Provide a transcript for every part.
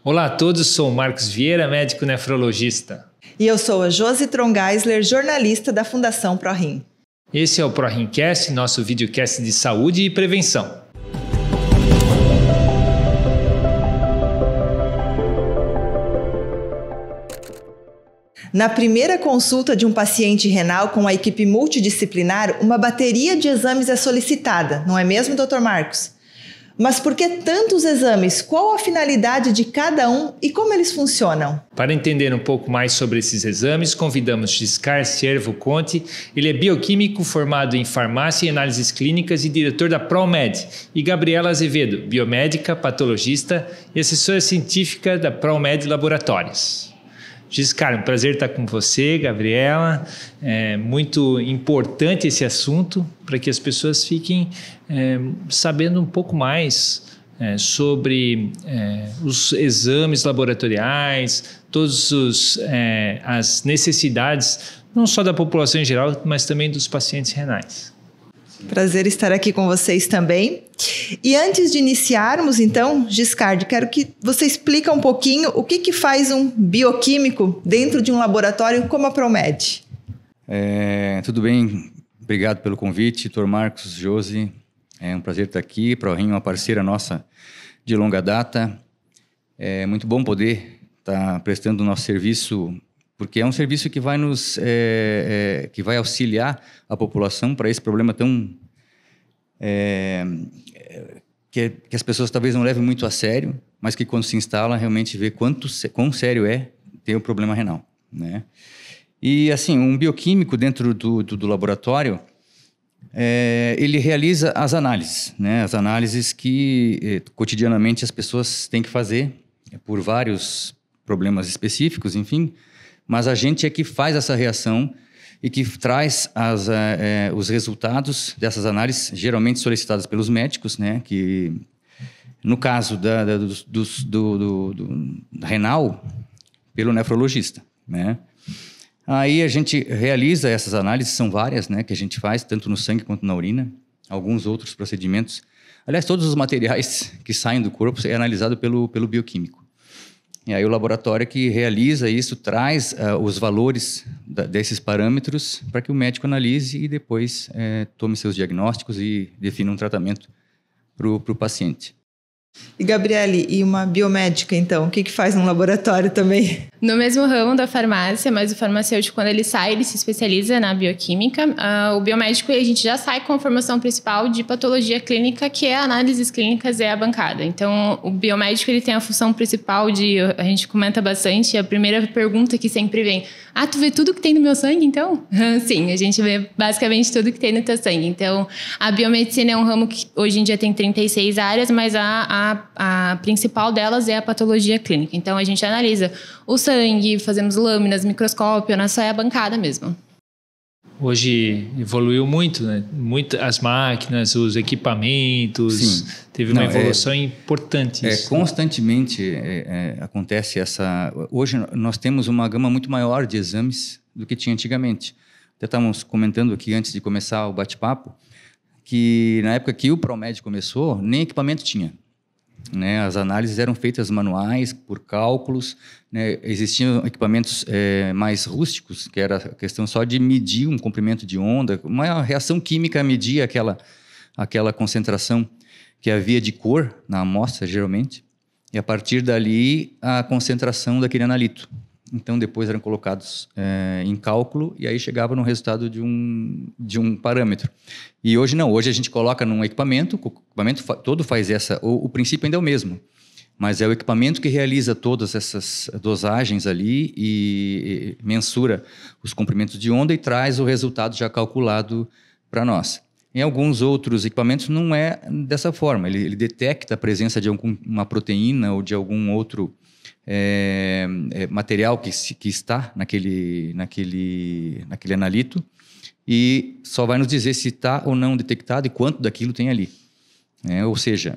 Olá a todos, sou o Marcos Vieira, médico nefrologista. E eu sou a Josi Trongeisler, jornalista da Fundação ProRim. Esse é o ProRimcast, nosso videocast de saúde e prevenção. Na primeira consulta de um paciente renal com a equipe multidisciplinar, uma bateria de exames é solicitada, não é mesmo, Dr. Marcos? Mas por que tantos exames? Qual a finalidade de cada um e como eles funcionam? Para entender um pouco mais sobre esses exames, convidamos Giscard Ciervo Conte. Ele é bioquímico formado em farmácia e análises clínicas e diretor da ProMed. E Gabriela Azevedo, biomédica, patologista e assessora científica da ProMed Laboratórios. Giscard, um prazer estar com você, Gabriela. É muito importante esse assunto para que as pessoas fiquem sabendo um pouco mais sobre os exames laboratoriais, todas as necessidades, não só da população em geral, mas também dos pacientes renais. Prazer estar aqui com vocês também. E antes de iniciarmos, então, Giscard, quero que você explique um pouquinho o que faz um bioquímico dentro de um laboratório como a ProMed. Tudo bem, obrigado pelo convite, Dr. Marcos, Josi. É um prazer estar aqui. ProRim é uma parceira nossa de longa data. É muito bom poder estar prestando o nosso serviço, porque é um serviço que vai que vai auxiliar a população para esse problema tão que as pessoas talvez não levem muito a sério, mas que quando se instala realmente vê quão sério é ter o problema renal, né? E assim, um bioquímico dentro do laboratório, ele realiza as análises, né? As análises que cotidianamente as pessoas têm que fazer por vários problemas específicos, enfim. Mas a gente é que faz essa reação e que traz os resultados dessas análises, geralmente solicitadas pelos médicos, né? Que, no caso do renal, pelo nefrologista, né? Aí a gente realiza essas análises, são várias, né? Que a gente faz, tanto no sangue quanto na urina, alguns outros procedimentos. Aliás, todos os materiais que saem do corpo é analisado pelo bioquímico. E aí o laboratório que realiza isso traz os valores desses parâmetros para que o médico analise e depois tome seus diagnósticos e defina um tratamento para o paciente. E Gabriele, e uma biomédica então, o que faz num laboratório também? No mesmo ramo da farmácia, mas o farmacêutico, quando ele sai, ele se especializa na bioquímica. O biomédico, a gente já sai com a formação principal de patologia clínica, que é análises clínicas e a bancada. Então, o biomédico, ele tem a função principal a gente comenta bastante, a primeira pergunta que sempre vem: tu vê tudo que tem no meu sangue, então? Sim, a gente vê basicamente tudo que tem no teu sangue. Então, a biomedicina é um ramo que hoje em dia tem 36 áreas, mas a principal delas é a patologia clínica. Então, a gente analisa o sangue, fazemos lâminas, microscópio, nossa é a bancada mesmo. Hoje evoluiu muito, né? As máquinas, os equipamentos. Sim. Teve uma evolução importante. Constantemente acontece essa... Hoje nós temos uma gama muito maior de exames do que tinha antigamente. Até estávamos comentando aqui antes de começar o bate-papo que na época que o ProMed começou, nem equipamento tinha. Né, as análises eram feitas manuais, por cálculos, né, existiam equipamentos mais rústicos, que era a questão só de medir um comprimento de onda, uma reação química media aquela concentração que havia de cor na amostra, geralmente, e a partir dali a concentração daquele analito. Então, depois eram colocados em cálculo e aí chegava no resultado de um parâmetro. E hoje não, hoje a gente coloca num equipamento, o equipamento todo faz o princípio ainda é o mesmo, mas é o equipamento que realiza todas essas dosagens ali e mensura os comprimentos de onda e traz o resultado já calculado para nós. Em alguns outros equipamentos não é dessa forma, ele detecta a presença de uma proteína ou de algum outro material que está naquele analito e só vai nos dizer se está ou não detectado e quanto daquilo tem ali. Ou seja,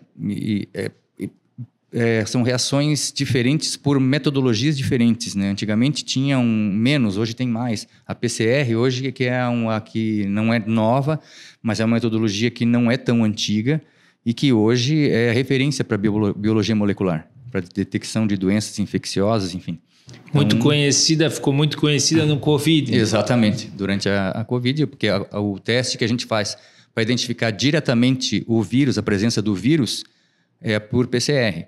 são reações diferentes por metodologias diferentes, né? Antigamente tinham menos, hoje tem mais. A PCR hoje que que não é nova, mas é uma metodologia que não é tão antiga e que hoje é referência para biologia molecular. para detecção de doenças infecciosas, enfim. Muito conhecida, ficou muito conhecida no Covid. Exatamente, durante a Covid, porque o teste que a gente faz para identificar diretamente o vírus, a presença do vírus, é por PCR.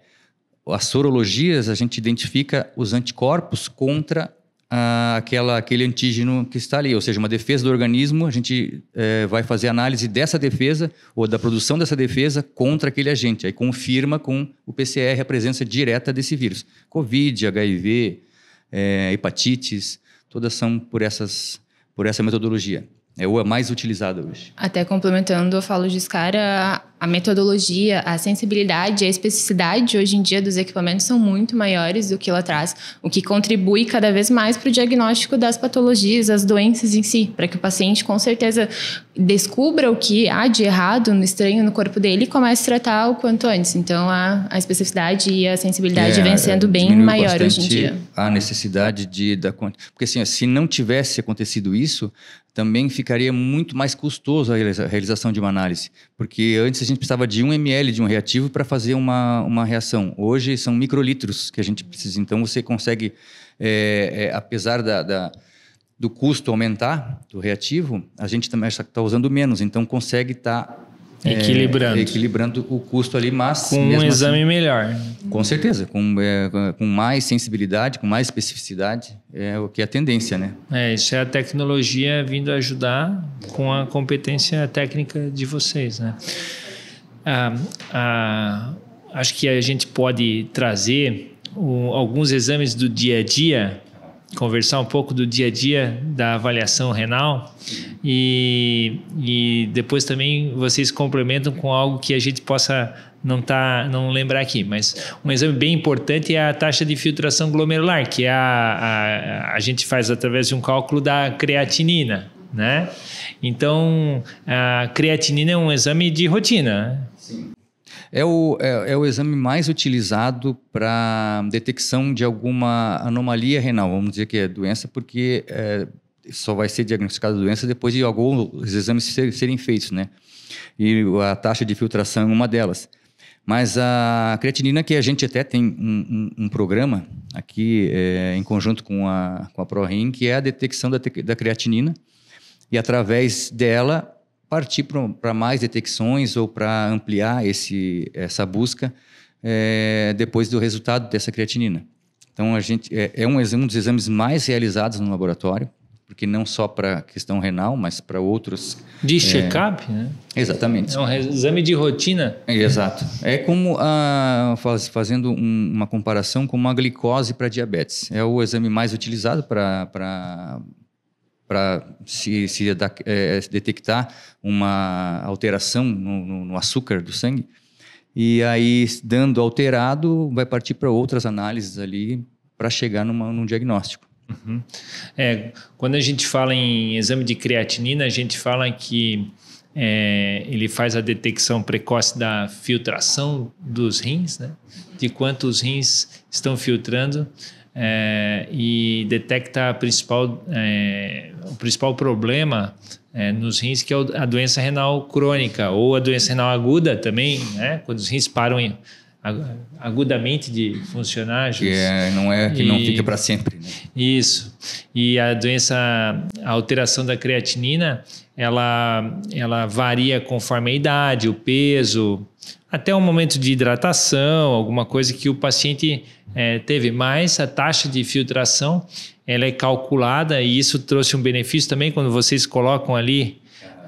As sorologias, a gente identifica os anticorpos contra aquele antígeno que está ali, ou seja, uma defesa do organismo, a gente vai fazer análise dessa defesa ou da produção dessa defesa contra aquele agente. Aí confirma com o PCR a presença direta desse vírus. Covid, HIV, hepatites, todas são por essa metodologia. É a mais utilizada hoje. Até complementando, eu falo de Scara, a metodologia, a sensibilidade, a especificidade hoje em dia dos equipamentos são muito maiores do que lá atrás, o que contribui cada vez mais para o diagnóstico das patologias, das doenças em si, para que o paciente com certeza descubra o que há de errado, no estranho no corpo dele e comece a tratar o quanto antes. Então, a especificidade e a sensibilidade vem sendo bem maior hoje em dia. A necessidade porque assim, se não tivesse acontecido isso, também ficaria muito mais custoso a realização de uma análise, porque antes a gente precisava de 1 ml de um reativo para fazer uma reação. Hoje são microlitros que a gente precisa. Então você consegue, apesar do custo aumentar do reativo, a gente também está usando menos, então consegue estar equilibrando o custo ali, mas com um exame melhor. Com certeza, com mais sensibilidade, com mais especificidade, é o que é a tendência, né? Isso é a tecnologia vindo ajudar com a competência técnica de vocês, né? Acho que a gente pode trazer alguns exames do dia a dia, conversar um pouco do dia a dia da avaliação renal e depois também vocês complementam com algo que a gente possa não lembrar aqui, mas um exame bem importante é a taxa de filtração glomerular, que a gente faz através de um cálculo da creatinina, né? Então, a creatinina é um exame de rotina, né? Sim. É o exame mais utilizado para detecção de alguma anomalia renal, vamos dizer que é doença, porque só vai ser diagnosticada a doença depois de alguns exames serem feitos, né? E a taxa de filtração é uma delas. Mas a creatinina, que a gente até tem um programa aqui em conjunto com a ProRim, que é a detecção da creatinina, e através dela partir para mais detecções ou para ampliar essa busca depois do resultado dessa creatinina. Então, a gente um dos exames mais realizados no laboratório, porque não só para questão renal, mas para outros... De check-up, né? Exatamente. É um exame de rotina. Exato. É como, fazendo uma comparação com uma glicose para diabetes. É o exame mais utilizado para se detectar uma alteração no açúcar do sangue. E aí, dando alterado, vai partir para outras análises ali para chegar num diagnóstico. Uhum. Quando a gente fala em exame de creatinina, a gente fala que ele faz a detecção precoce da filtração dos rins, né? De quantos rins estão filtrando, e detecta o principal problema nos rins, que é a doença renal crônica ou a doença renal aguda também, né? Quando os rins param agudamente de funcionar. Que não fica para sempre, né? Isso. E a alteração da creatinina, ela varia conforme a idade, o peso, até o momento de hidratação, alguma coisa que o paciente teve. Mas a taxa de filtração, ela é calculada, e isso trouxe um benefício também quando vocês colocam ali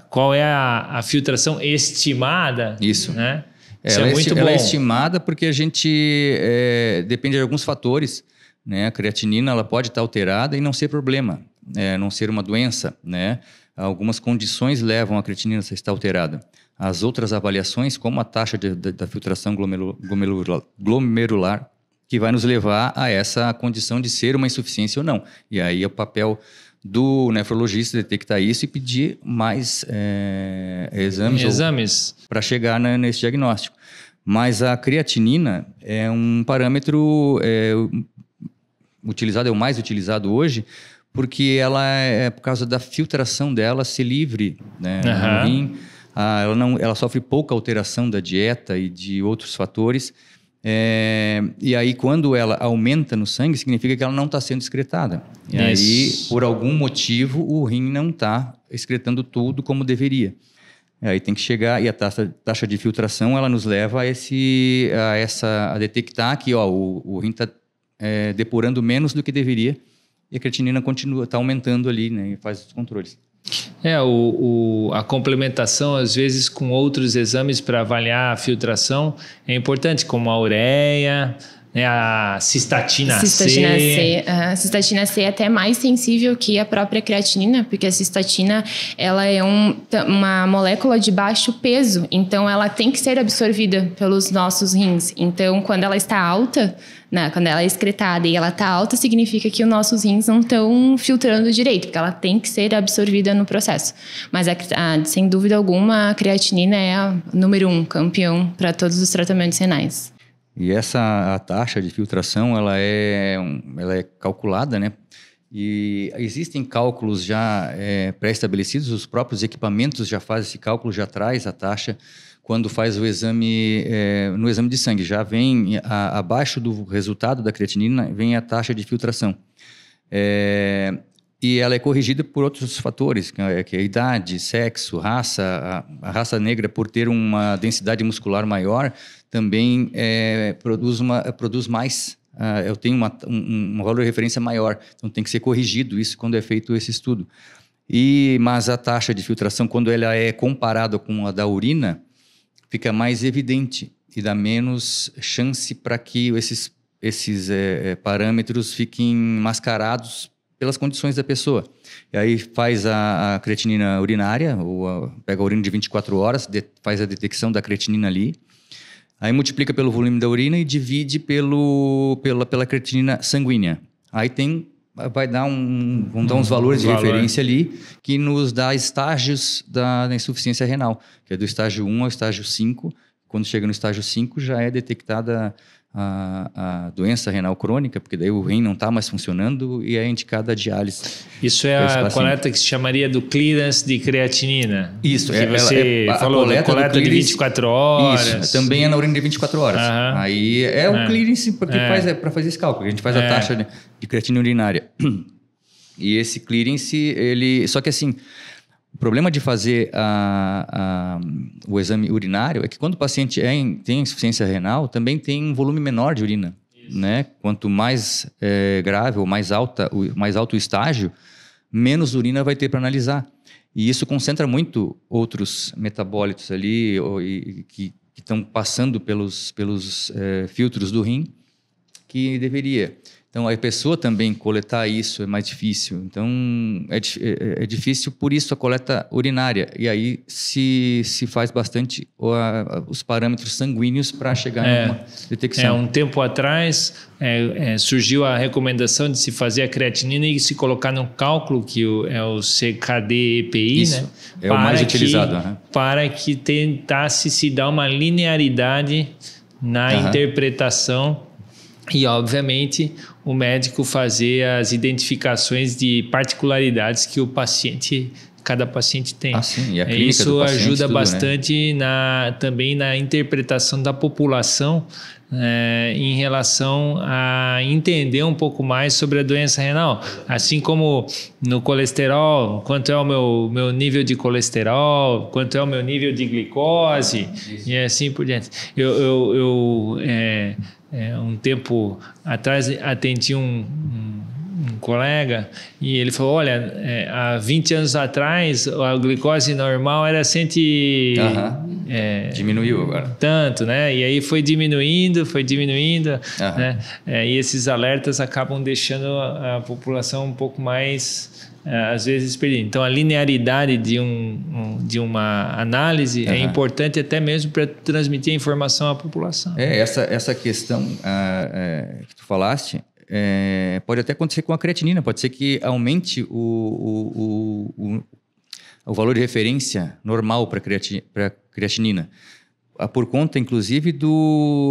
qual é a filtração estimada. Isso. Né? Ela é estimada porque a gente depende de alguns fatores, né? A creatinina, ela pode estar alterada e não ser problema, não ser uma doença, né? Algumas condições levam a creatinina a estar alterada. As outras avaliações, como a taxa da filtração glomerular, que vai nos levar a essa condição de ser uma insuficiência ou não. E aí é o papel do nefrologista detectar isso e pedir mais exames para chegar nesse diagnóstico. Mas a creatinina é um parâmetro utilizado, é o mais utilizado hoje, porque ela por causa da filtração dela ser livre, né, no rim. Ela sofre pouca alteração da dieta e de outros fatores, E aí, quando ela aumenta no sangue, significa que ela não está sendo excretada. E aí, por algum motivo, o rim não está excretando tudo como deveria. Aí tem que chegar, e a taxa de filtração, ela nos leva a detectar que o rim está depurando menos do que deveria, e a creatinina está aumentando ali, né, e faz os controles. A complementação, às vezes, com outros exames para avaliar a filtração é importante, como a ureia, né, a cistatina C. A cistatina C é até mais sensível que a própria creatinina, porque a cistatina ela é uma molécula de baixo peso, então ela tem que ser absorvida pelos nossos rins. Então, quando ela está alta, quando ela é excretada e ela está alta, significa que os nossos rins não estão filtrando direito, porque ela tem que ser absorvida no processo. Mas, sem dúvida alguma, a creatinina é a número 1, campeão para todos os tratamentos renais. E a taxa de filtração, ela é calculada, né? E existem cálculos já pré-estabelecidos, os próprios equipamentos já fazem esse cálculo, já traz a taxa. Quando faz o exame, no exame de sangue, já vem abaixo do resultado da creatinina, vem a taxa de filtração. E ela é corrigida por outros fatores, que é a idade, sexo, raça. A raça negra, por ter uma densidade muscular maior, também produz mais. Eu tenho um valor de referência maior, então tem que ser corrigido isso quando é feito esse estudo. Mas a taxa de filtração, quando ela é comparada com a da urina, fica mais evidente e dá menos chance para que esses parâmetros fiquem mascarados pelas condições da pessoa. E aí faz a creatinina urinária, pega a urina de 24 horas, faz a detecção da creatinina ali, aí multiplica pelo volume da urina e divide pela creatinina sanguínea. Aí vai dar vão dar uns valores de referência ali, que nos dá estágios da insuficiência renal, que é do estágio 1 ao estágio 5. Quando chega no estágio 5, já é detectada a doença renal crônica, porque daí o rim não está mais funcionando e é indicada a diálise. Isso é a coleta que se chamaria do clearance de creatinina? Isso. Que você falou, a coleta de 24 horas. Isso, também é na urina de 24 horas. Aí o clearance porque para fazer esse cálculo. A gente faz a taxa de creatinina urinária. E esse clearance, só que assim, o problema de fazer o exame urinário é que quando o paciente tem insuficiência renal, também tem um volume menor de urina. Né? Quanto mais grave ou mais alto o estágio, menos urina vai ter para analisar. E isso concentra muito outros metabólitos ali que estão passando pelos filtros do rim que deveria. Então, a pessoa também coletar isso é mais difícil. Então, é difícil, por isso, a coleta urinária. E aí se faz bastante os parâmetros sanguíneos para chegar numa detecção. Um tempo atrás, surgiu a recomendação de se fazer a creatinina e se colocar num cálculo, que é o CKD-EPI, isso, né? É o mais utilizado. Para que tentasse se dar uma linearidade na interpretação. E, obviamente, o médico fazer as identificações de particularidades que cada paciente tem. Sim, e a clínica isso do paciente, ajuda tudo, bastante também na interpretação da população em relação a entender um pouco mais sobre a doença renal. Assim como no colesterol, quanto é o meu nível de colesterol, quanto é o meu nível de glicose, e assim por diante. Um tempo atrás atendi um colega e ele falou, olha, há 20 anos atrás a glicose normal era diminuiu agora. Tanto, né? E aí foi diminuindo, né? E esses alertas acabam deixando a população um pouco mais, às vezes, perdida. Então, a linearidade de uma análise é importante até mesmo para transmitir a informação à população. Essa questão que tu falaste, pode até acontecer com a creatinina, pode ser que aumente o valor de referência normal para creatinina, por conta, inclusive,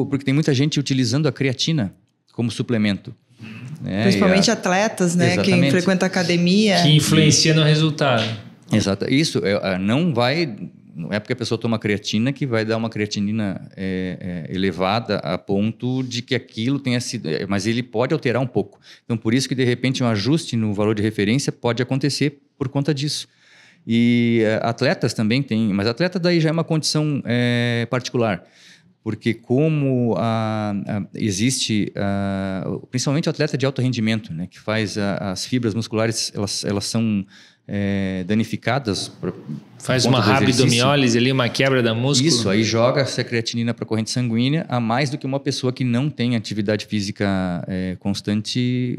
porque tem muita gente utilizando a creatina como suplemento. Principalmente atletas, né? Exatamente. Quem frequenta a academia. Que influencia no resultado. Exato. Isso não vai não é porque a pessoa toma creatina que vai dar uma creatinina elevada a ponto de que aquilo tenha sido... Mas ele pode alterar um pouco. Então, por isso que, de repente, um ajuste no valor de referência pode acontecer por conta disso. E atletas também têm... Mas atleta daí já é uma condição particular. Porque como existe, principalmente o atleta de alto rendimento, né, que faz as fibras musculares, elas são danificadas. Faz uma rabdomiólise ali, uma quebra da músculo. Isso, aí joga essa creatinina para a corrente sanguínea a mais do que uma pessoa que não tem atividade física constante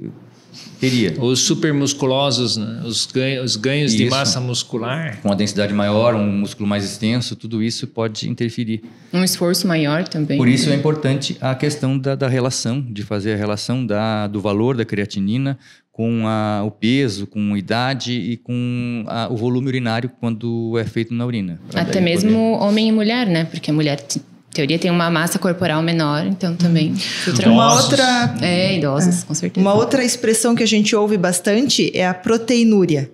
teria. Os supermusculosos, né? Os ganhos de massa muscular. Com a densidade maior, um músculo mais extenso, tudo isso pode interferir. Um esforço maior também. Por isso é importante a questão da relação, de fazer a relação do valor da creatinina com o peso, com a idade e com o volume urinário quando é feito na urina. Até mesmo homem e mulher, né? Porque a mulher... Em teoria tem uma massa corporal menor, então também filtra. Uma outra... idosos, com certeza. Uma outra expressão que a gente ouve bastante é a proteinúria.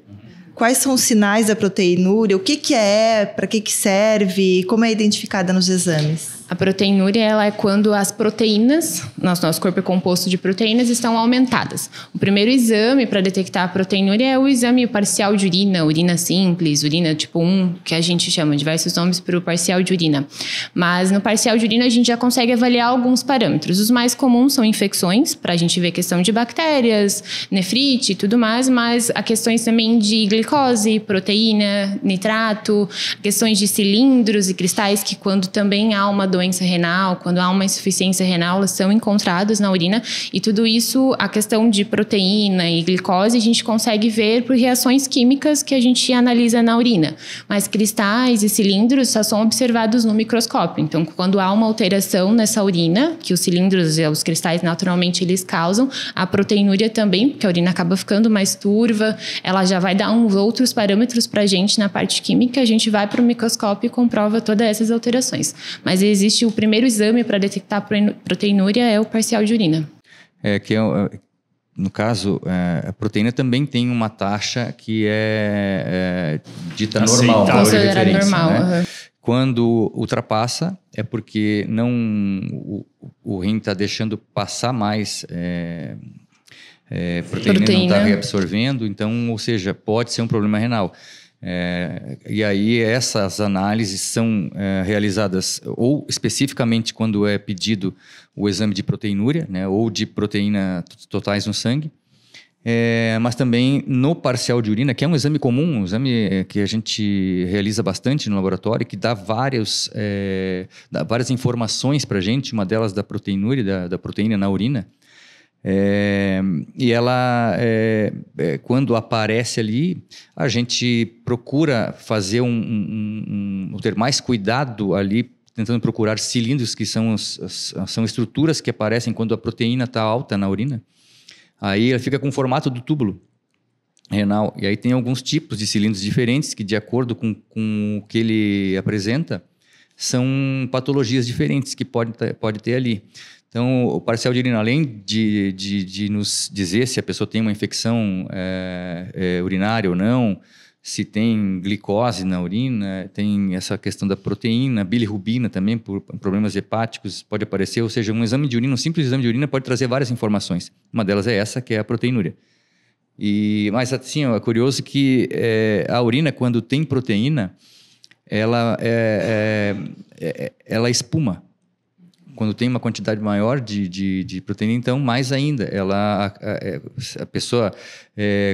Quais são os sinais da proteinúria? O que é? Para que serve? Como é identificada nos exames? A proteinúria, ela é quando as proteínas, nosso corpo é composto de proteínas, estão aumentadas. O primeiro exame para detectar a proteinúria é o exame parcial de urina, urina simples, urina tipo 1, que a gente chama diversos nomes para o parcial de urina. Mas no parcial de urina a gente já consegue avaliar alguns parâmetros. Os mais comuns são infecções, para a gente ver questão de bactérias, nefrite e tudo mais, mas há questões também de glicose, proteína, nitrato, questões de cilindros e cristais, que quando também há uma doença renal, quando há uma insuficiência renal, elas são encontradas na urina, e tudo isso, a questão de proteína e glicose, a gente consegue ver por reações químicas que a gente analisa na urina. Mas cristais e cilindros só são observados no microscópio. Então, quando há uma alteração nessa urina, que os cilindros e os cristais naturalmente eles causam, a proteinúria também, porque a urina acaba ficando mais turva, ela já vai dar uns outros parâmetros pra gente na parte química, a gente vai para o microscópio e comprova todas essas alterações. Mas existe o primeiro exame para detectar a proteinúria é o parcial de urina. No caso, a proteína também tem uma taxa que é dita normal. Considerada normal. Né? Uhum. Quando ultrapassa, é porque o rim está deixando passar mais proteína, não está reabsorvendo, então, ou seja, pode ser um problema renal. E aí essas análises são realizadas ou especificamente quando é pedido o exame de proteinúria, né, ou de proteína totais no sangue, mas também no parcial de urina, que é um exame comum, um exame que a gente realiza bastante no laboratório, que dá várias informações para a gente, uma delas da proteinúria, da proteína na urina. E ela, quando aparece ali, a gente procura fazer ter mais cuidado ali, tentando procurar cilindros, que são estruturas que aparecem quando a proteína está alta na urina. Aí ela fica com o formato do túbulo renal. E aí tem alguns tipos de cilindros diferentes que, de acordo com o que ele apresenta, são patologias diferentes que pode ter ali. Então, o parcial de urina, além de nos dizer se a pessoa tem uma infecção urinária ou não, se tem glicose na urina, tem essa questão da proteína, bilirrubina também, por problemas hepáticos pode aparecer, ou seja, um simples exame de urina pode trazer várias informações. Uma delas é essa, que é a proteinúria. Mas, assim, é curioso que a urina, quando tem proteína, ela espuma. Quando tem uma quantidade maior de proteína, então, mais ainda. A pessoa,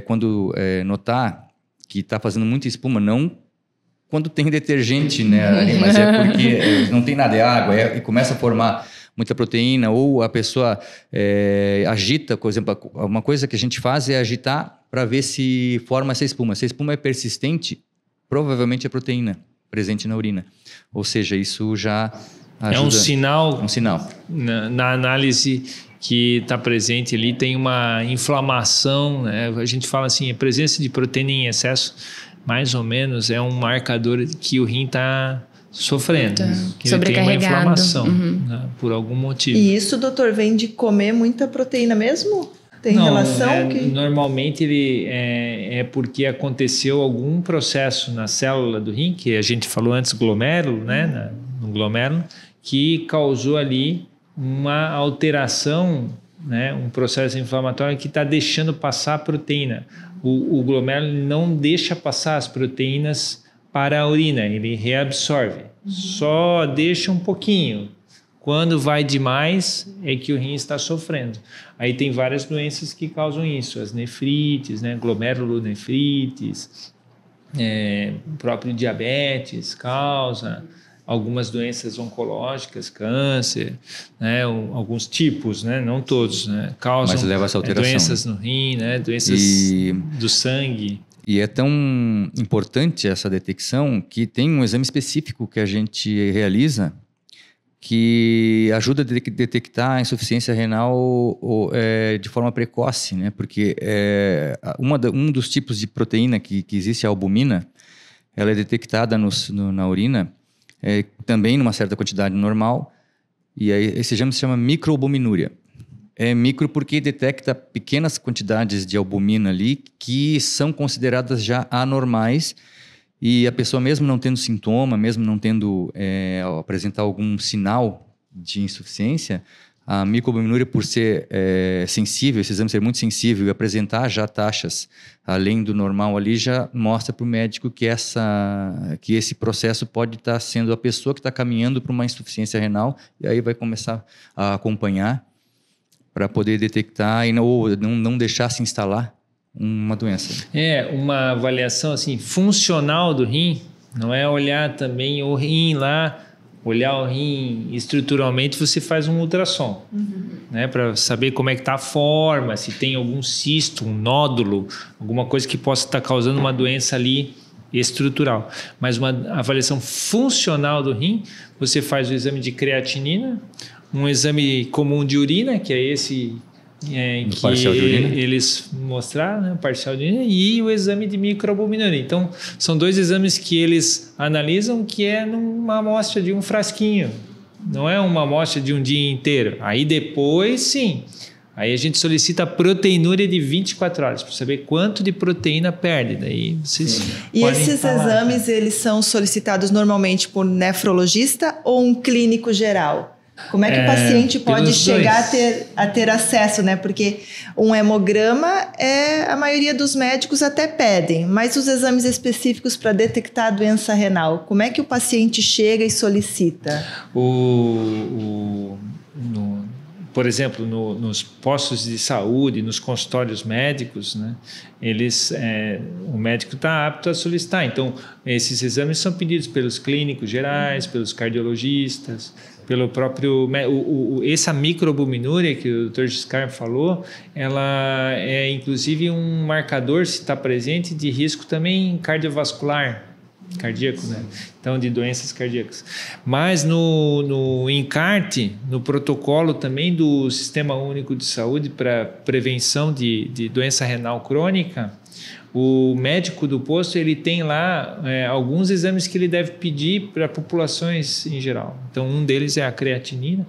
quando notar que está fazendo muita espuma, não quando tem detergente, né, ali, mas é porque não tem nada, é água, e começa a formar muita proteína, ou a pessoa agita, por exemplo, uma coisa que a gente faz é agitar para ver se forma essa espuma. Se a espuma é persistente, provavelmente é proteína presente na urina. Ou seja, isso já ajuda. É um sinal. Um sinal. Na análise que está presente ali, tem uma inflamação, né? A gente fala assim, a presença de proteína em excesso, mais ou menos, é um marcador que o rim está sofrendo, que ele tem uma inflamação, né? Por algum motivo. E isso, doutor, vem de comer muita proteína mesmo? Tem relação? Normalmente ele é porque aconteceu algum processo na célula do rim, que a gente falou antes, glomérulo, né? No glomérulo, que causou ali uma alteração, né? Um processo inflamatório que está deixando passar a proteína. O glomérulo não deixa passar as proteínas para a urina, ele reabsorve. Só deixa um pouquinho. Quando vai demais, é que o rim está sofrendo. Aí tem várias doenças que causam isso, as nefrites, né? Glomerulonefrites, próprio diabetes causa, algumas doenças oncológicas, câncer, né? Alguns tipos, né? Não todos, né? Causam. Mas leva essa alteração, doenças no rim, né? Doenças do sangue. E é tão importante essa detecção que tem um exame específico que a gente realiza que ajuda a detectar a insuficiência renal de forma precoce, né? Porque um dos tipos de proteína que existe, a albumina, ela é detectada na urina, também numa certa quantidade normal, e aí esse exame se chama microalbuminúria. É micro porque detecta pequenas quantidades de albumina ali que são consideradas já anormais, e a pessoa, mesmo não tendo sintoma, mesmo não tendo apresentar algum sinal de insuficiência, a microalbuminúria, por ser sensível, esse exame ser muito sensível e apresentar já taxas além do normal ali, já mostra para o médico que esse processo pode estar sendo a pessoa que está caminhando para uma insuficiência renal, e aí vai começar a acompanhar para poder detectar ou não deixar se instalar uma doença. Uma avaliação assim, funcional do rim, não é olhar também o rim lá, olhar o rim estruturalmente, você faz um ultrassom, né, para saber como é que está a forma, se tem algum cisto, um nódulo, alguma coisa que possa estar causando uma doença ali estrutural. Mas uma avaliação funcional do rim, você faz o exame de creatinina, um exame comum de urina, que é esse que eles mostraram, né, parcial de urina, e o exame de microalbuminúria. Então, são dois exames que eles analisam, que é numa amostra de um frasquinho, não é uma amostra de um dia inteiro. Aí depois, sim, aí a gente solicita a proteinúria de 24 horas, para saber quanto de proteína perde. Daí vocês E esses exames, eles são solicitados normalmente por nefrologista ou um clínico geral? Como é que o paciente pode chegar a ter acesso, né? Porque um hemograma a maioria dos médicos até pedem, mas os exames específicos para detectar a doença renal, como é que o paciente chega e solicita? Por exemplo, nos postos de saúde, nos consultórios médicos, né, o médico está apto a solicitar. Então, esses exames são pedidos pelos clínicos gerais, pelos cardiologistas, pelo próprio... essa microalbuminúria que o Dr. Giscard falou, ela é inclusive um marcador, se está presente, de risco também cardiovascular, cardíaco, né? Então, de doenças cardíacas. Mas no encarte, no protocolo também do Sistema Único de Saúde para prevenção de doença renal crônica, o médico do posto ele tem lá alguns exames que ele deve pedir para populações em geral. Então, um deles é a creatinina,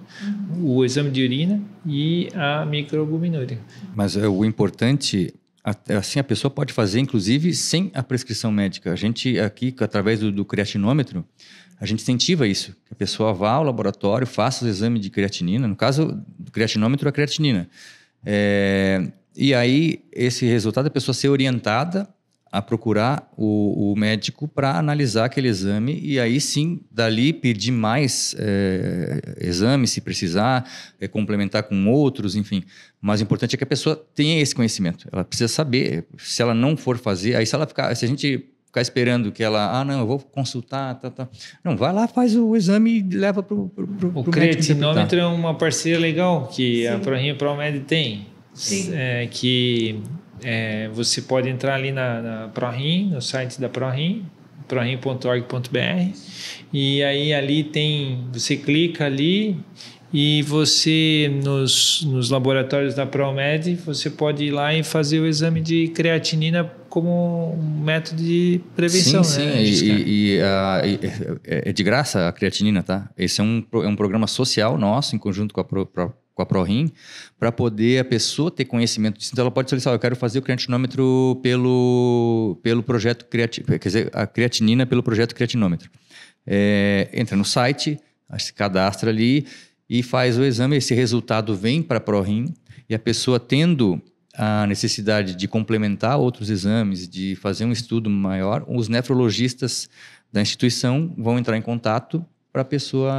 o exame de urina e a microalbuminúria. Mas o importante... Assim, a pessoa pode fazer, inclusive, sem a prescrição médica. A gente aqui, através do creatinômetro, a gente incentiva isso. Que a pessoa vá ao laboratório, faça o exame de creatinina. No caso do creatinômetro, a creatinina. E aí, esse resultado, a pessoa ser orientada a procurar o médico para analisar aquele exame e aí sim, dali pedir mais exames, se precisar, complementar com outros, enfim. Mas o importante é que a pessoa tenha esse conhecimento. Ela precisa saber, se ela não for fazer, aí se a gente ficar esperando que ela, não, eu vou consultar, tá. Não, vai lá, faz o exame e leva para o médico. O creatinômetro é uma parceria legal que a ProRim e a ProMed tem. Sim. Você pode entrar ali na ProRim, no site da ProRim, prorim.org.br, e aí ali você clica ali e você, nos laboratórios da ProMed, você pode ir lá e fazer o exame de creatinina como um método de prevenção. Sim, né? E é de graça a creatinina, tá? Esse é um programa social nosso, em conjunto com a a ProRim, para poder a pessoa ter conhecimento disso. Então, ela pode solicitar, eu quero fazer o creatinômetro pelo projeto quer dizer, a creatinina pelo projeto creatinômetro. Entra no site, se cadastra ali e faz o exame. Esse resultado vem para a ProRim e a pessoa tendo a necessidade de complementar outros exames, de fazer um estudo maior, os nefrologistas da instituição vão entrar em contato para a pessoa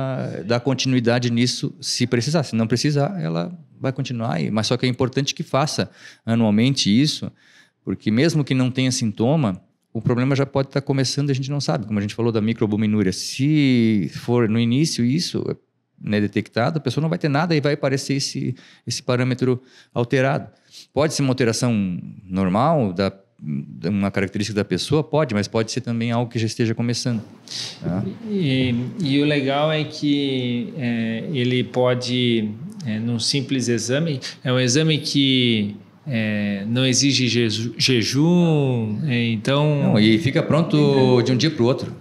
dar continuidade nisso, se precisar. Se não precisar, ela vai continuar. Mas só que é importante que faça anualmente isso, porque mesmo que não tenha sintoma, o problema já pode estar começando e a gente não sabe. Como a gente falou da microalbuminúria, se for no início isso, né, detectado, a pessoa não vai ter nada e vai aparecer esse parâmetro alterado. Pode ser uma alteração normal, uma característica da pessoa, pode, mas pode ser também algo que já esteja começando. Tá? E o legal é que ele pode, num simples exame, é um exame que não exige jejum, então... Não, e fica pronto de um dia para o outro.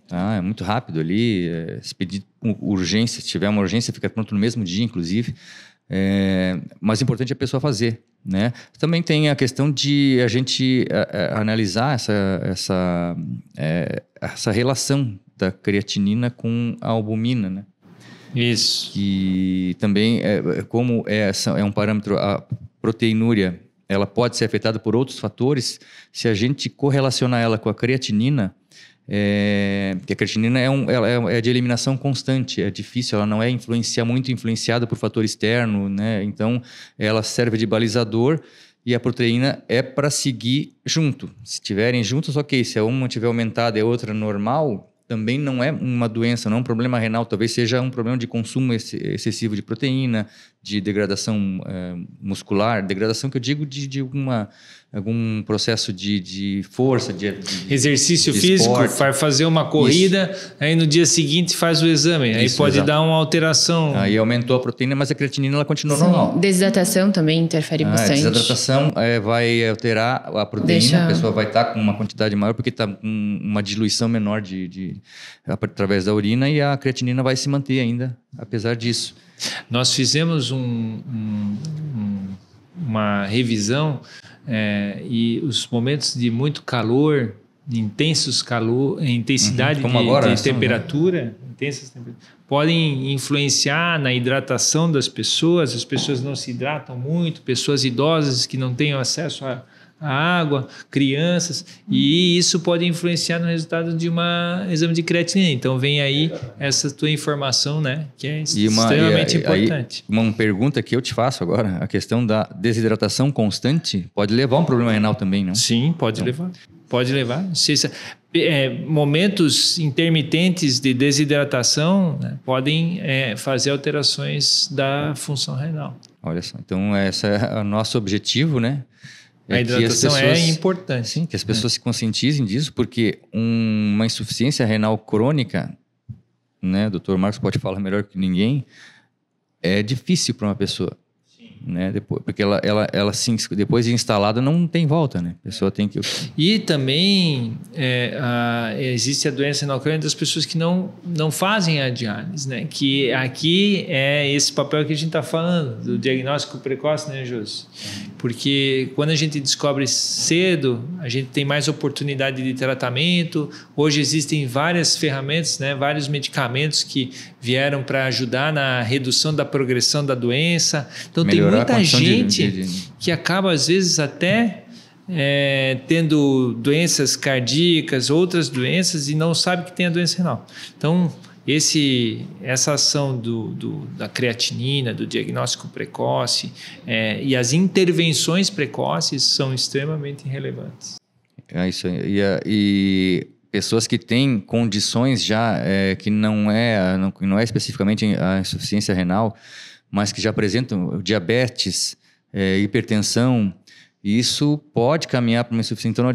Tá? É muito rápido ali, se pedir urgência, se tiver uma urgência, fica pronto no mesmo dia, inclusive. Mas o importante é a pessoa fazer, né? Também tem a questão de a gente analisar essa relação da creatinina com a albumina, né? Isso. Que também, como é um parâmetro, a proteinúria, ela pode ser afetada por outros fatores. Se a gente correlacionar ela com a creatinina, que a creatinina é de eliminação constante, é difícil, ela não é muito influenciada por fator externo, né? Então ela serve de balizador e a proteína é para seguir junto. Se estiverem juntos, ok. Se uma tiver aumentada e a outra normal, também não é uma doença, não é um problema renal, talvez seja um problema de consumo excessivo de proteína, de degradação muscular, degradação que eu digo de algum processo de força, de exercício de físico, esporte. vai fazer uma corrida, isso. Aí no dia seguinte faz o exame, aí isso, pode exato. Dar uma alteração. Aí aumentou a proteína, mas a creatinina ela continua normal. Desidratação também interfere bastante. Desidratação vai alterar a proteína, a pessoa vai estar com uma quantidade maior porque está com uma diluição menor através da urina e a creatinina vai se manter ainda, apesar disso. Nós fizemos uma revisão e os momentos de muito calor, intensidade de temperatura, podem influenciar na hidratação das pessoas. As pessoas não se hidratam muito, pessoas idosas que não têm acesso a água, crianças, e isso pode influenciar no resultado de um exame de creatinina. Então vem aí essa tua informação, né, que é extremamente importante. Uma pergunta que eu te faço agora, a questão da desidratação constante pode levar a um problema renal também, não? Sim, pode levar. Pode levar. Momentos intermitentes de desidratação, né, podem fazer alterações da função renal. Olha só, então esse é o nosso objetivo, né? A hidratação é importante. Sim, que as pessoas se conscientizem disso, porque uma insuficiência renal crônica, né, o Dr. Marcos pode falar melhor que ninguém, é difícil para uma pessoa. Né, porque ela depois de instalada não tem volta, né? A pessoa tem que... E também existe a doença renal crônica das pessoas que não fazem a diálise, né? Que aqui é esse papel que a gente está falando, do diagnóstico precoce, né, Josi? Porque quando a gente descobre cedo, a gente tem mais oportunidade de tratamento. Hoje existem várias ferramentas, né? Vários medicamentos que vieram para ajudar na redução da progressão da doença. Então tem muita gente que acaba, às vezes, até tendo doenças cardíacas, outras doenças, e não sabe que tem a doença renal. Então, essa ação da creatinina, do diagnóstico precoce e as intervenções precoces são extremamente relevantes. É isso aí. E pessoas que têm condições já que não é especificamente a insuficiência renal, mas que já apresentam diabetes, hipertensão, isso pode caminhar para uma insuficiência. Então,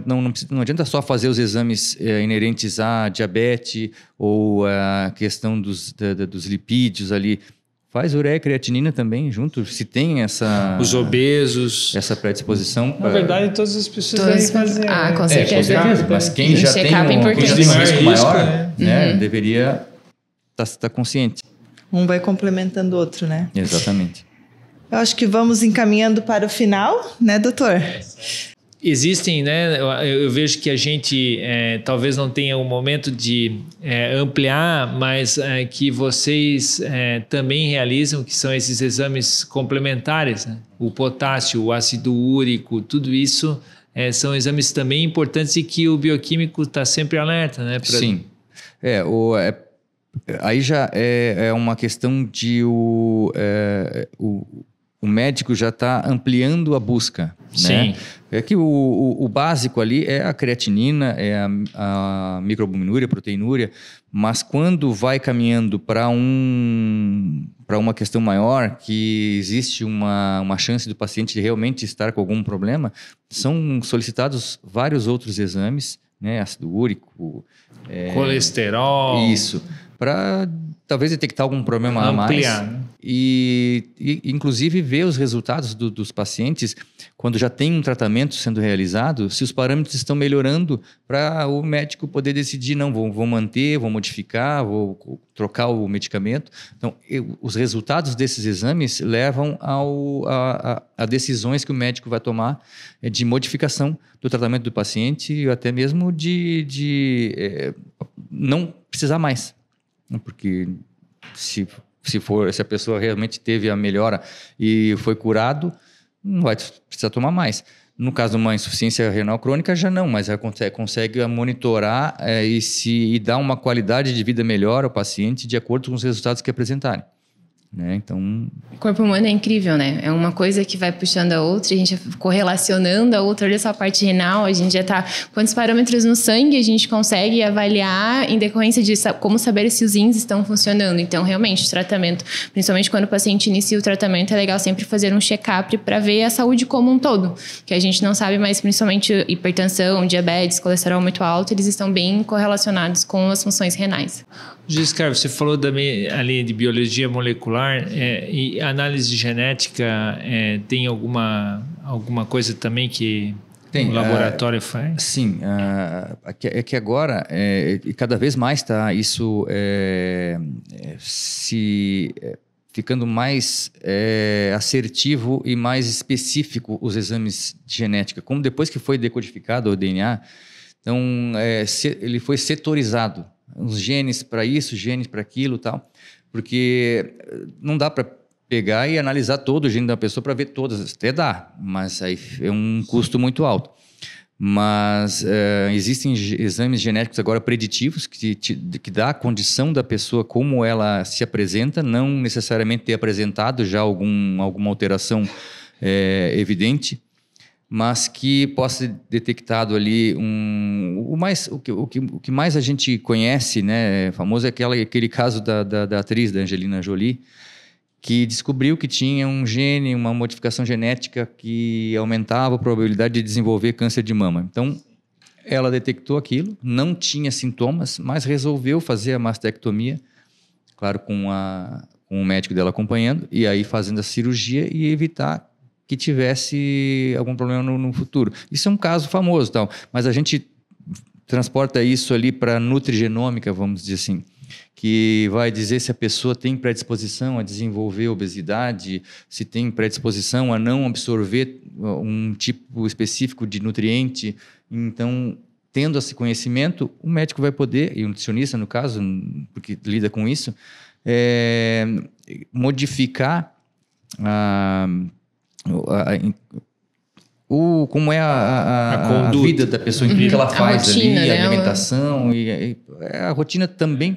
não adianta só fazer os exames inerentes à diabetes ou a questão dos lipídios ali. Faz ureia e creatinina também junto, se tem os obesos, essa predisposição. Na verdade, todas as pessoas devem fazer. Com certeza. Mas quem já tem um risco maior, né, deveria estar consciente. Um vai complementando o outro, né? Exatamente. Eu acho que vamos encaminhando para o final, né, doutor? Existem, né? Eu vejo que a gente talvez não tenha o momento de ampliar, mas que vocês também realizam, que são esses exames complementares, né? O potássio, o ácido úrico, tudo isso são exames também importantes e que o bioquímico está sempre alerta, né? Sim. Aí já é uma questão de o médico já está ampliando a busca. Sim. Né? É que o básico ali é a creatinina, é a microalbuminúria, a proteinúria, mas quando vai caminhando para uma questão maior, que existe uma chance do paciente de realmente estar com algum problema, são solicitados vários outros exames, né? Ácido úrico, colesterol. Isso, para talvez detectar algum problema a mais. Ampliar, né? E inclusive ver os resultados dos pacientes quando já tem um tratamento sendo realizado, se os parâmetros estão melhorando, para o médico poder decidir, não, vou manter, vou modificar, vou trocar o medicamento. Então, os resultados desses exames levam a decisões que o médico vai tomar de modificação do tratamento do paciente e até mesmo de não precisar mais. Porque se a pessoa realmente teve a melhora e foi curado, não vai precisar tomar mais. No caso de uma insuficiência renal crônica, já não, mas consegue monitorar e dar uma qualidade de vida melhor ao paciente de acordo com os resultados que apresentarem. Né? Então... O corpo humano é incrível, né? É uma coisa que vai puxando a outra, a gente correlacionando a outra, olha essa parte renal, a gente já tá... Quantos parâmetros no sangue a gente consegue avaliar em decorrência de como saber se os rins estão funcionando. Então, realmente, o tratamento, principalmente quando o paciente inicia o tratamento, é legal sempre fazer um check-up para ver a saúde como um todo, que a gente não sabe, mas principalmente hipertensão, diabetes, colesterol muito alto, eles estão bem correlacionados com as funções renais. Giscar, você falou também ali de biologia molecular e análise genética, tem alguma coisa também que o laboratório faz? Sim, é que agora, cada vez mais está isso ficando mais assertivo e mais específico os exames de genética. Como depois que foi decodificado o DNA, então ele foi setorizado. Uns genes para isso, genes para aquilo e tal, porque não dá para pegar e analisar todo o gene da pessoa para ver todas, até dá, mas aí é um custo muito alto. Mas existem exames genéticos agora preditivos que dá a condição da pessoa como ela se apresenta, não necessariamente ter apresentado já alguma alteração evidente, mas que possa ser detectado ali o que mais a gente conhece, né, famoso é aquele caso da atriz, da Angelina Jolie, que descobriu que tinha um gene, uma modificação genética que aumentava a probabilidade de desenvolver câncer de mama. Então, ela detectou aquilo, não tinha sintomas, mas resolveu fazer a mastectomia, claro, com o médico dela acompanhando, e aí fazendo a cirurgia e evitar que tivesse algum problema no futuro. Isso é um caso famoso, tal, mas a gente transporta isso ali para a nutrigenômica, vamos dizer assim, que vai dizer se a pessoa tem predisposição a desenvolver obesidade, se tem predisposição a não absorver um tipo específico de nutriente. Então, tendo esse conhecimento, o médico vai poder, e o nutricionista, no caso, porque lida com isso, modificar como é a vida da pessoa, o que ela faz rotina, ali, né? A alimentação e a rotina também,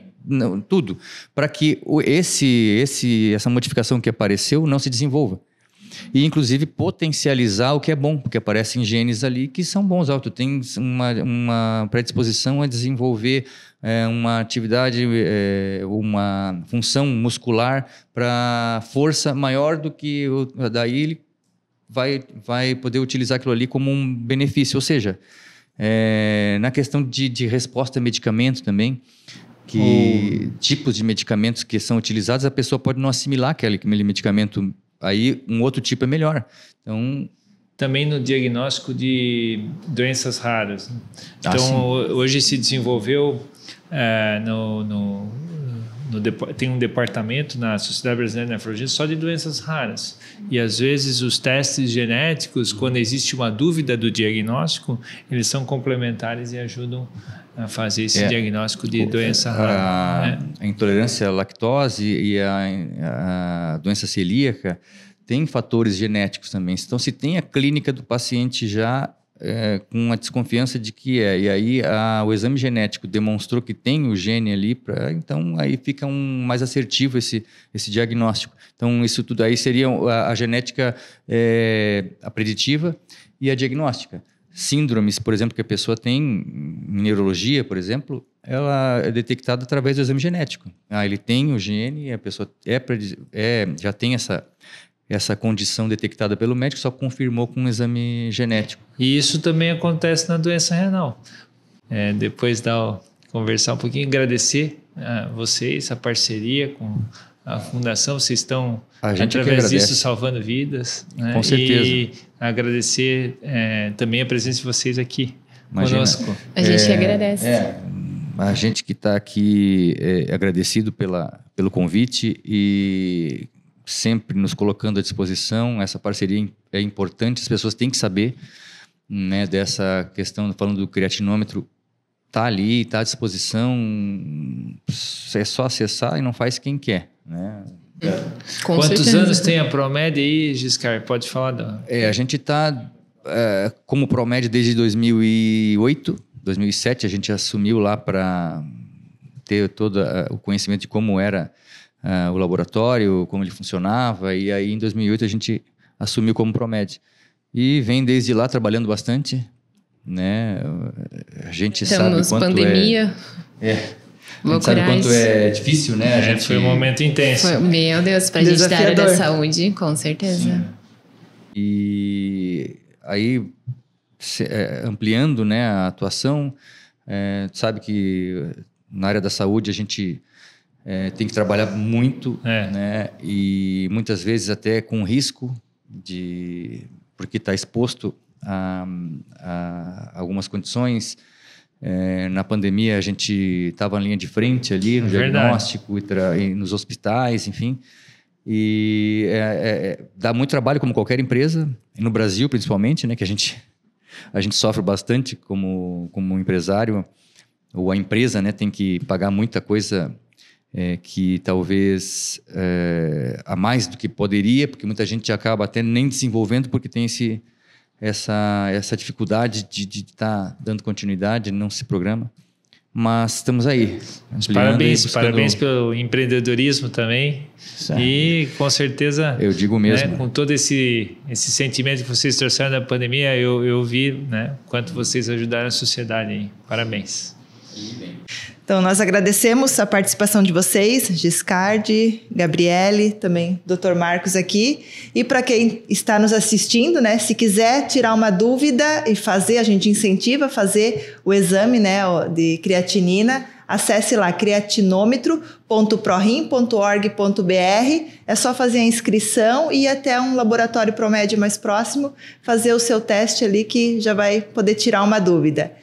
tudo, para que essa modificação que apareceu não se desenvolva. E, inclusive, potencializar o que é bom, porque aparecem genes ali que são bons. Tu tens uma predisposição a desenvolver uma atividade, uma função muscular para força maior do que daí ele vai poder utilizar aquilo ali como um benefício. Ou seja, na questão de resposta a medicamento também, que tipos de medicamentos que são utilizados, a pessoa pode não assimilar aquele medicamento, aí um outro tipo é melhor. Então, também no diagnóstico de doenças raras. Então, hoje se desenvolveu tem um departamento na Sociedade Brasileira de Nefrologia só de doenças raras. E às vezes os testes genéticos, quando existe uma dúvida do diagnóstico, eles são complementares e ajudam a fazer esse diagnóstico de doença rara. A intolerância à lactose e a doença celíaca tem fatores genéticos também. Então, se tem a clínica do paciente já com a desconfiança de que e aí o exame genético demonstrou que tem o gene ali, então aí fica mais assertivo esse diagnóstico. Então, isso tudo aí seria a genética, a preditiva e a diagnóstica. Síndromes, por exemplo, que a pessoa tem em neurologia, por exemplo, ela é detectada através do exame genético. Ele tem o gene, a pessoa já tem essa condição detectada pelo médico, só confirmou com um exame genético. E isso também acontece na doença renal. Depois conversar um pouquinho, agradecer a vocês, a parceria com a Fundação, vocês estão, através disso, salvando vidas. Né? Com certeza. E agradecer também a presença de vocês aqui conosco. A gente que agradece. A gente que está aqui agradecido pelo convite e sempre nos colocando à disposição. Essa parceria é importante, as pessoas têm que saber, né, dessa questão, falando do creatinômetro, está ali, está à disposição, é só acessar e não faz quem quer, né? Quantos anos tem a Promed aí, Giscard? Pode falar? A gente está como Promed desde 2008, 2007, a gente assumiu lá para ter todo o conhecimento de como era o laboratório, como ele funcionava, e aí em 2008 a gente assumiu como Promed. E vem desde lá trabalhando bastante, né? A gente sabe quanto pandemia. A gente sabe quanto é difícil, né? Foi um momento intenso. Meu Deus, pra gente da área da saúde, com certeza. Sim. E aí, ampliando, né, a atuação, sabe que na área da saúde a gente tem que trabalhar muito, né? E muitas vezes até com risco porque está exposto a algumas condições. Na pandemia a gente estava na linha de frente ali no diagnóstico e nos hospitais, enfim. E dá muito trabalho como qualquer empresa, e no Brasil principalmente, né, que a gente sofre bastante como empresário, ou a empresa, né, tem que pagar muita coisa que talvez a mais do que poderia, porque muita gente acaba até nem desenvolvendo porque tem essa dificuldade de estar dando continuidade, não se programa. Mas estamos aí. Parabéns pelo empreendedorismo também. Certo. E com certeza, eu digo mesmo, né, com todo esse sentimento que vocês trouxeram da pandemia, eu vi, né, quanto vocês ajudaram a sociedade aí. Parabéns. Então, nós agradecemos a participação de vocês, Giscard, Gabriele, também Dr. Marcos aqui. E para quem está nos assistindo, né, se quiser tirar uma dúvida e a gente incentiva a fazer o exame, né, de creatinina, acesse lá creatinômetro.prorim.org.br. É só fazer a inscrição e ir até um laboratório Promed mais próximo, fazer o seu teste ali que já vai poder tirar uma dúvida.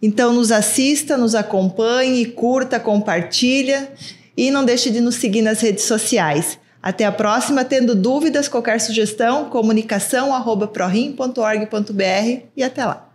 Então, nos assista, nos acompanhe, curta, compartilha e não deixe de nos seguir nas redes sociais. Até a próxima. Tendo dúvidas, qualquer sugestão, comunicação@prorim.org.br e até lá.